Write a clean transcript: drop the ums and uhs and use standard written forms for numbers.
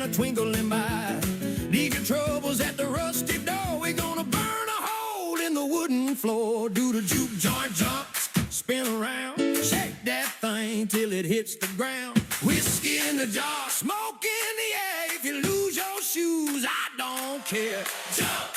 a twinkle in my eye. Leave your troubles at the rusty door. We're gonna burn a hole in the wooden floor. Do the juke joint jump, spin around, shake that thing till it hits the ground. Whiskey in the jar, smoke in the air. If you lose your shoes, I don't care. Jump!